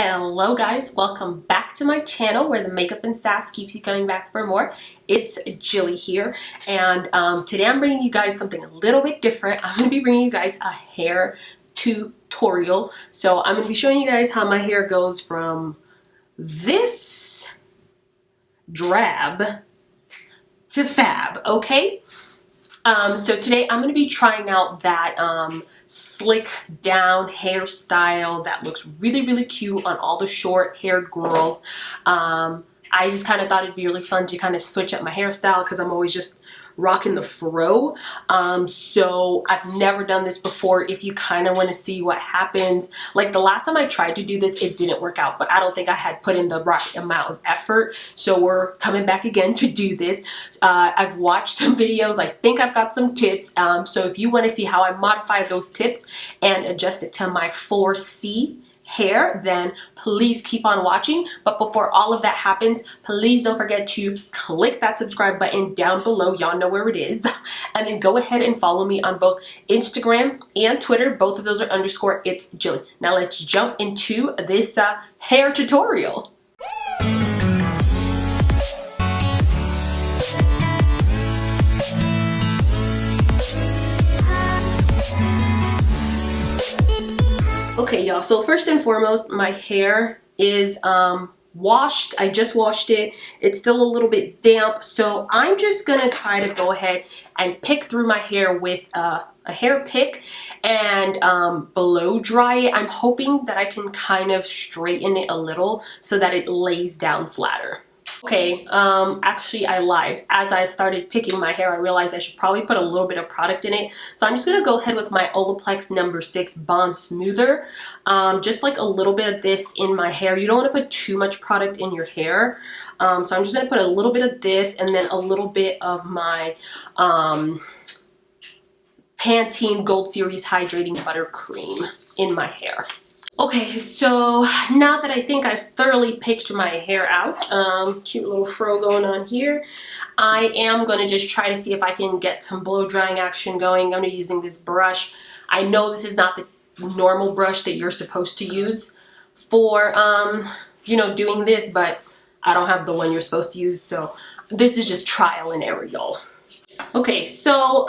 Hello guys, welcome back to my channel where the makeup and sass keeps you coming back for more. It's Gilly here, and today I'm bringing you guys something a little bit different. I'm going to be bringing you guys a hair tutorial. So I'm going to be showing you guys how my hair goes from this drab to fab, okay? So today I'm going to be trying out that slick down hairstyle that looks really cute on all the short haired girls. I just kind of thought it'd be really fun to kind of switch up my hairstyle because I'm always just rocking the fro. So I've never done this before. If you kind of want to see what happens, like the last time I tried to do this, it didn't work out, but I don't think I had put in the right amount of effort. So we're coming back again to do this. I've watched some videos. I think I've got some tips. So if you want to see how I modify those tips and adjust it to my 4C hair, then please keep on watching. But before all of that happens, please don't forget to click that subscribe button down below. Y'all know where it is. And then go ahead and follow me on both Instagram and Twitter. Both of those are _ it's Gilly. Now let's jump into this hair tutorial. Okay, y'all, so first and foremost, my hair is washed. I just washed it. It's still a little bit damp, so I'm just gonna try to go ahead and pick through my hair with a hair pick and blow dry it. I'm hoping that I can kind of straighten it a little so that it lays down flatter. Okay, actually I lied. As I started picking my hair, I realized I should probably put a little bit of product in it. So I'm just going to go ahead with my Olaplex No. 6 Bond Smoother. Just like a little bit of this in my hair. You don't want to put too much product in your hair. So I'm just going to put a little bit of this and then a little bit of my Pantene Gold Series Hydrating Buttercream in my hair. Okay, so now that I think I've thoroughly picked my hair out, cute little fro going on here, I am going to just try to see if I can get some blow drying action going. I'm going to be using this brush. I know this is not the normal brush that you're supposed to use for, you know, doing this, but I don't have the one you're supposed to use, so this is just trial and error, y'all. Okay, so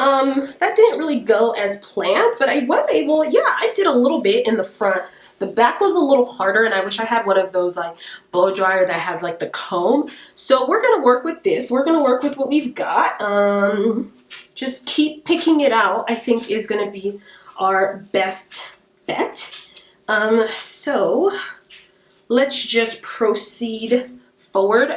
that didn't really go as planned, but I was able, yeah, I did a little bit in the front. The back was a little harder, and I wish I had one of those like blow dryer that had like the comb. So we're gonna work with this. We're gonna work with what we've got. Just keep picking it out, I think, is gonna be our best bet. So let's just proceed forward.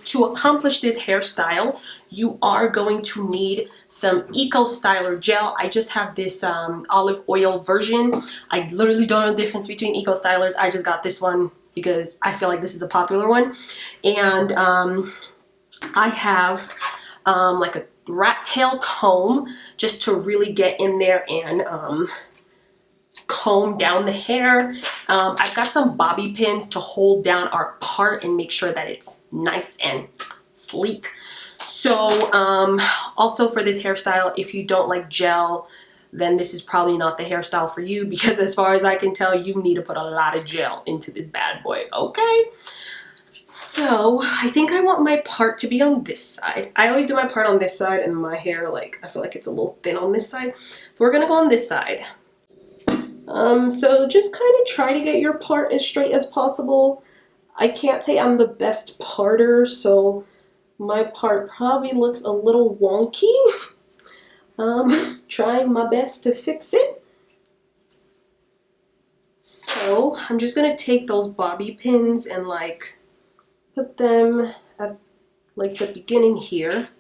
To accomplish this hairstyle, you are going to need some Eco Styler gel. I just have this olive oil version. I literally don't know the difference between Eco Stylers. I just got this one because I feel like this is a popular one. And I have like a rat tail comb just to really get in there and comb down the hair. I've got some bobby pins to hold down our part and make sure that it's nice and sleek. So also for this hairstyle, if you don't like gel, then this is probably not the hairstyle for you, because as far as I can tell, you need to put a lot of gel into this bad boy, okay? So I think I want my part to be on this side. I always do my part on this side, and my hair, like, I feel like it's a little thin on this side. So we're gonna go on this side. So just kind of try to get your part as straight as possible. I can't say I'm the best parter, so my part probably looks a little wonky. Trying my best to fix it. So I'm just gonna take those bobby pins and like put them at like the beginning here.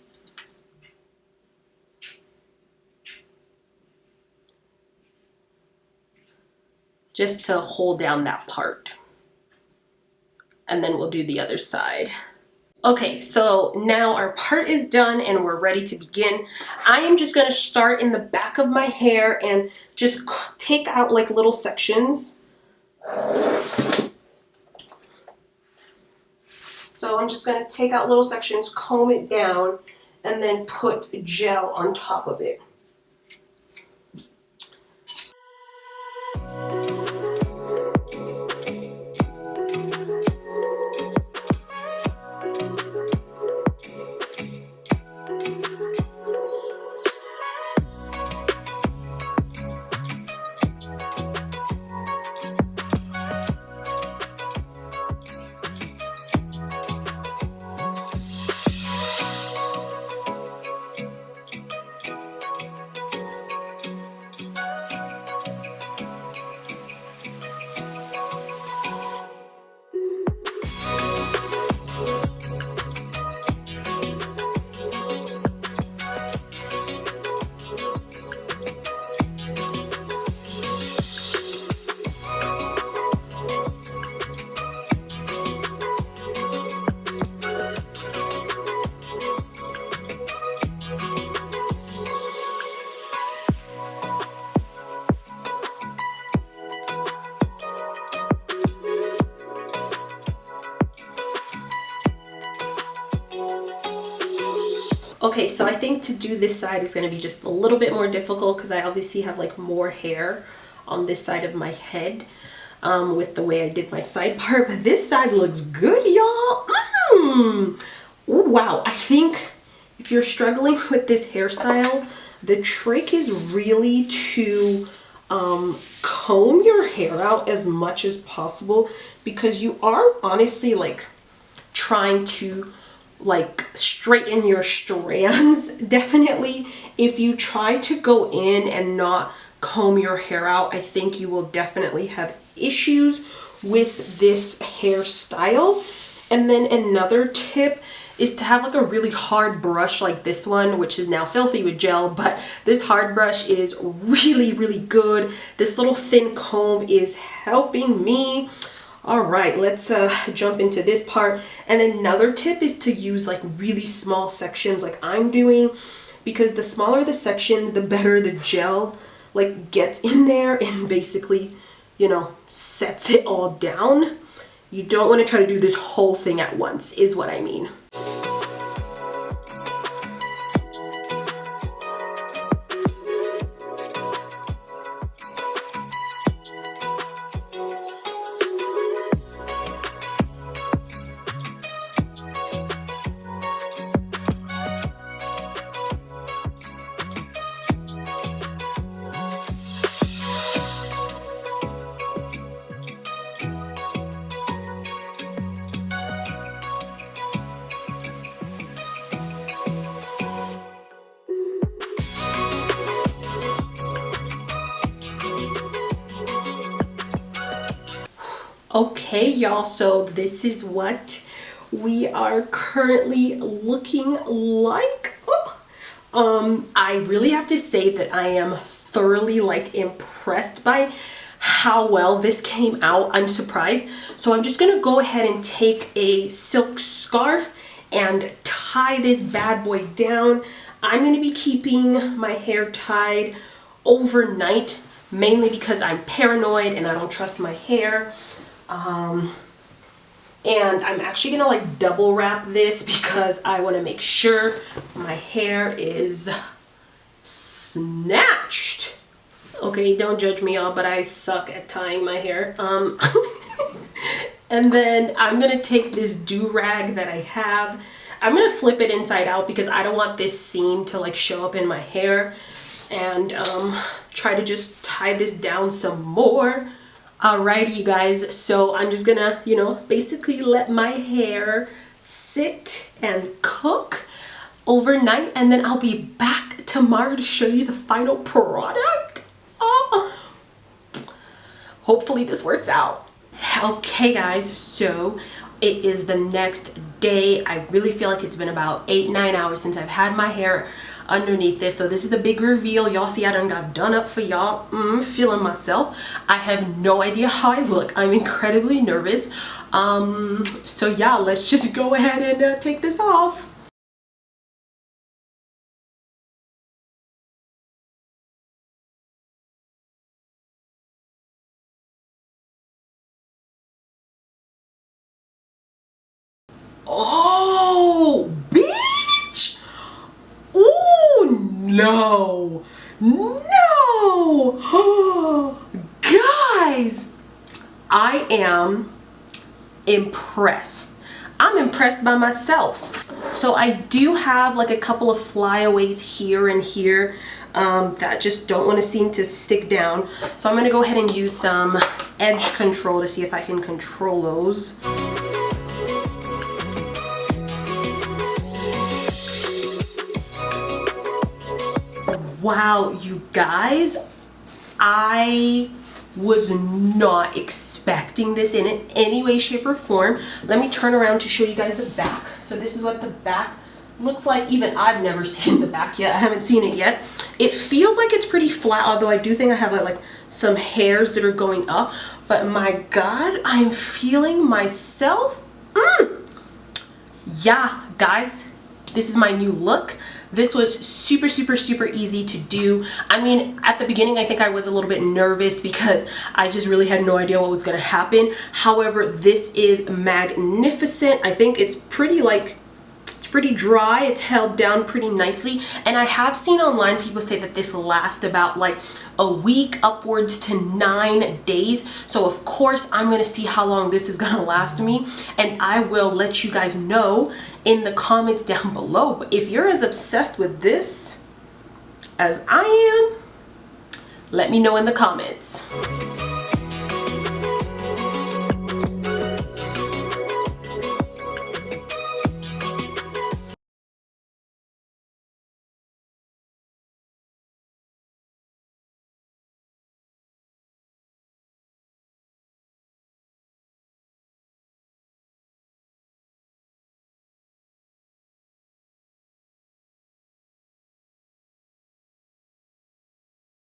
Just to hold down that part. And then we'll do the other side. Okay, so now our part is done and we're ready to begin. I am just going to start in the back of my hair and just take out like little sections. So I'm just going to take out little sections, comb it down, and then put gel on top of it. Okay, so I think to do this side is going to be just a little bit more difficult because I obviously have like more hair on this side of my head with the way I did my side part. But this side looks good, y'all. Ooh, wow. I think if you're struggling with this hairstyle, the trick is really to comb your hair out as much as possible, because you are honestly like trying to like straighten your strands. Definitely if you try to go in and not comb your hair out, I think you will definitely have issues with this hairstyle. And then another tip is to have like a really hard brush like this one, which is now filthy with gel, but this hard brush is really good. This little thin comb is helping me. All right, let's jump into this part. And another tip is to use like really small sections like I'm doing, because the smaller the sections, the better the gel like gets in there and basically, you know, sets it all down. You don't want to try to do this whole thing at once, is what I mean. Okay, y'all, so this is what we are currently looking like. I really have to say that I am thoroughly like impressed by how well this came out. I'm surprised. So I'm just gonna go ahead and take a silk scarf and tie this bad boy down. I'm gonna be keeping my hair tied overnight, mainly because I'm paranoid and I don't trust my hair. And I'm actually gonna like double wrap this because I want to make sure my hair is snatched. Okay, don't judge me, y'all, but I suck at tying my hair. And then I'm gonna take this do-rag that I have. I'm gonna flip it inside out because I don't want this seam to like show up in my hair, and try to just tie this down some more. Alrighty, you guys, so I'm just gonna, you know, basically let my hair sit and cook overnight, and then I'll be back tomorrow to show you the final product. Oh, hopefully this works out. Okay, guys, so it is the next day. I really feel like it's been about 8-9 hours since I've had my hair underneath this. So this is the big reveal. Y'all see I done got done up for y'all. Feeling myself. I have no idea how I look. I'm incredibly nervous. So yeah, let's just go ahead and take this off. Oh, bitch! Oh, no! No! Guys, I am impressed. I'm impressed by myself. So I do have like a couple of flyaways here and here that just don't want to seem to stick down. So I'm going to go ahead and use some edge control to see if I can control those. Wow, you guys, I was not expecting this in any way, shape, or form. Let me turn around to show you guys the back. So this is what the back looks like. Even I've never seen the back yet. I haven't seen it yet. It feels like it's pretty flat, although I do think I have like some hairs that are going up. But my God, I'm feeling myself. Yeah, guys, this is my new look. This was super easy to do. I mean, at the beginning, I think I was a little bit nervous because I just really had no idea what was gonna happen. However, this is magnificent. I think it's pretty pretty dry. It's held down pretty nicely. And I have seen online people say that this lasts about like a week upwards to 9 days. So of course I'm gonna see how long this is gonna last me, and I will let you guys know in the comments down below. But if you're as obsessed with this as I am, let me know in the comments.